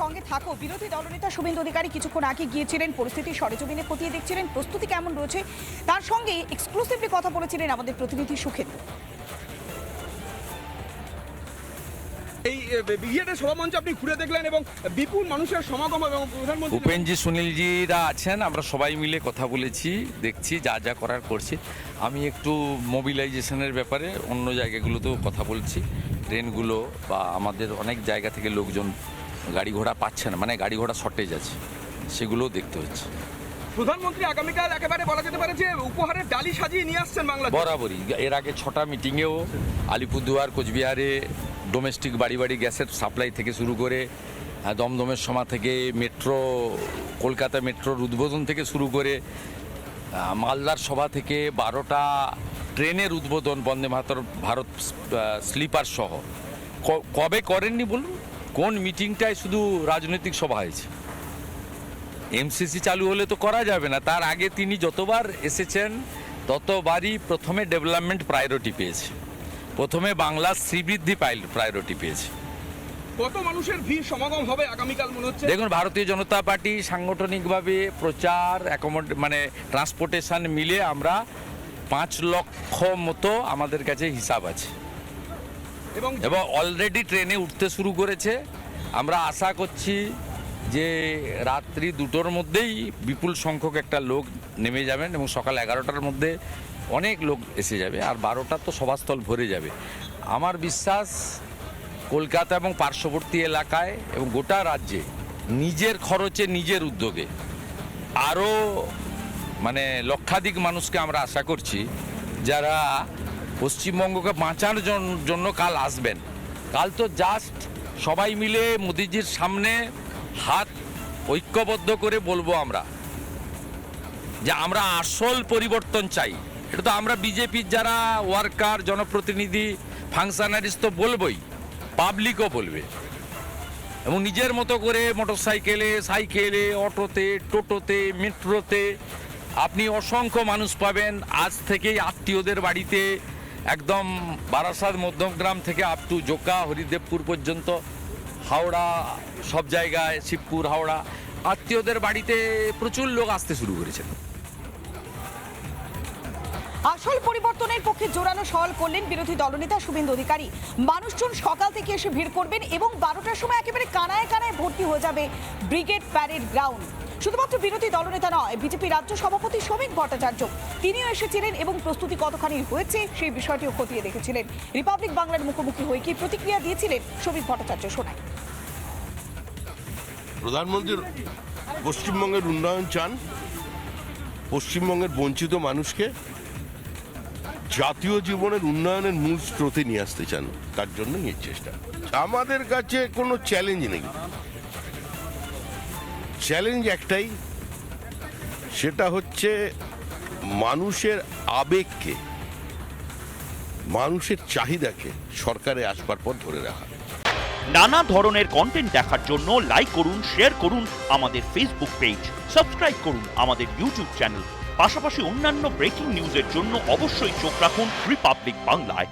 সঙ্গে থাকো। বিরোধী দলনেতা শুভেন্দু অধিকারী কিছুক্ষণ আগে গিয়েছিলেন, পরিস্থিতি সরেজমিনে খতিয়ে দেখছিলেন, প্রস্তুতি কেমন রয়েছে তার সঙ্গে এক্সক্লুসিভলি কথা বলেছিলেন আমাদের প্রতিনিধি সুখেন্দু। এই বিঘিয়াটের সভামঞ্চ আপনি ঘুরে দেখলেন এবং বিপুল মানুষের সমাগম এবং প্রধানমন্ত্রী উপেনজি সুনীলজিরা আছেন, আমরা সবাই মিলে কথা বলেছি, দেখছি যা যা করার করছি। আমি একটু মোবিলাইজেশনের ব্যাপারে অন্য জায়গাগুলোতেও কথা বলছি। ট্রেনগুলো বা আমাদের অনেক জায়গা থেকে লোকজন গাড়ি ঘোড়া পাচ্ছে না, মানে গাড়ি ঘোড়া শর্টেজ আছে, সেগুলোও দেখতে হচ্ছে। প্রধানমন্ত্রী আগামীকাল একেবারে বলা যেতে পারে যে উপহারের ডালি সাজিয়ে নিয়ে আসছেন বাংলাদেশ। বরাবরই এর আগে 6টা মিটিংয়েও আলিপুরদুয়ার, কোচবিহারে ডোমেস্টিক বাড়ি বাড়ি গ্যাসের সাপ্লাই থেকে শুরু করে দমদমের সময় থেকে মেট্রো, কলকাতা মেট্রোর উদ্বোধন থেকে শুরু করে মালদার সভা থেকে 12টা ট্রেনের উদ্বোধন, বন্দে ভারত স্লিপার সহ। কবে করেননি বলুন? কোন মিটিংটায় শুধু রাজনৈতিক সভা হয়েছে? এমসিসি চালু হলে তো করা যাবে না। তার আগে তিনি যতবার এসেছেন ততবারই প্রথমে ডেভেলপমেন্ট প্রায়োরিটি পেয়েছে, প্রথমে বাংলার শ্রীবৃদ্ধি প্রায়োরিটি পেয়েছে। কত মানুষের ভিড় সমাগম হবে আগামীকাল মনে হচ্ছে? দেখুন, ভারতীয় জনতা পার্টি সাংগঠনিকভাবে প্রচার, মানে ট্রান্সপোর্টেশন মিলে আমরা 5 লক্ষ মতো আমাদের কাছে হিসাব আছে এবং অলরেডি ট্রেনে উঠতে শুরু করেছে। আমরা আশা করছি যে রাত্রি 2টোর মধ্যেই বিপুল সংখ্যক একটা লোক নেমে যাবেন এবং সকাল 11টার মধ্যে অনেক লোক এসে যাবে, আর 12টা তো সভাস্থল ভরে যাবে। আমার বিশ্বাস কলকাতা এবং পার্শ্ববর্তী এলাকায় এবং গোটা রাজ্যে নিজের খরচে, নিজের উদ্যোগে আরও মানে লক্ষাধিক মানুষকে আমরা আশা করছি যারা পশ্চিমবঙ্গকে বাঁচানোর জন্য কাল আসবেন। কাল তো জাস্ট সবাই মিলে মোদিজির সামনে হাত ঐক্যবদ্ধ করে বলবো আমরা যে আমরা আসল পরিবর্তন চাই। এটা তো আমরা বিজেপির যারা ওয়ার্কার, জনপ্রতিনিধি, ফাংশনারিজ তো বলবই, পাবলিকও বলবে। এবং নিজের মতো করে মোটরসাইকেলে, সাইকেলে, অটোতে, টোটোতে, মেট্রোতে আপনি অসংখ্য মানুষ পাবেন। আজ থেকেই আত্মীয়দের বাড়িতে, একদম বারাসাত মধ্যমগ্রাম থেকে আপ টু জোকা, হরিদেবপুর পর্যন্ত, হাওড়া, সব জায়গায়, শিবপুর, হাওড়া, আত্মীয়দের বাড়িতে প্রচুর লোক আসতে শুরু করেছেন। আসল পরিবর্তনের পক্ষে জোরালো সওয়াল করলেন বিরোধী দলনেতা শুভেন্দু অধিকারী। মানুষজন সকাল থেকে এসে ভিড় করবেন এবং 12টার সময় একেবারে কানায় কানায় ভর্তি হয়ে যাবে ব্রিগেড প্যারেড গ্রাউন্ড। শুধুমাত্র বিরোধী দলনেতা নয়, বিজেপি রাজ্য সভাপতি শ্রমিক ভট্টাচার্য তিনিও এসেছিলেন এবং প্রস্তুতি কতখানি হয়েছে সেই বিষয়টিও খতিয়ে দেখেছিলেন। রিপাবলিক বাংলার মুখোমুখি হয়ে কি প্রতিক্রিয়া দিয়েছিলেন শ্রমিক ভট্টাচার্য, শোনায়। প্রধানমন্ত্রী পশ্চিমবঙ্গের উন্নয়ন চান, পশ্চিমবঙ্গের বঞ্চিত মানুষকে জাতীয় জীবনের উন্নয়নের মূল স্রোতে নিয়ে আসতে চান, তার জন্য এই চেষ্টা। আমাদের কাছে কোনো চ্যালেঞ্জ নেই, চ্যালেঞ্জ একটাই, সেটা হচ্ছে মানুষের আবেগকে, মানুষের চাহিদাকে সরকারে আসবার পর ধরে রাখা। নানা ধরনের কন্টেন্ট দেখার জন্য লাইক করুন, শেয়ার করুন আমাদের ফেসবুক পেজ, সাবস্ক্রাইব করুন আমাদের ইউটিউব চ্যানেল। পাশাপাশি অন্যান্য ব্রেকিং নিউজের জন্য অবশ্যই চোখ রাখুন রিপাবলিক বাংলায়।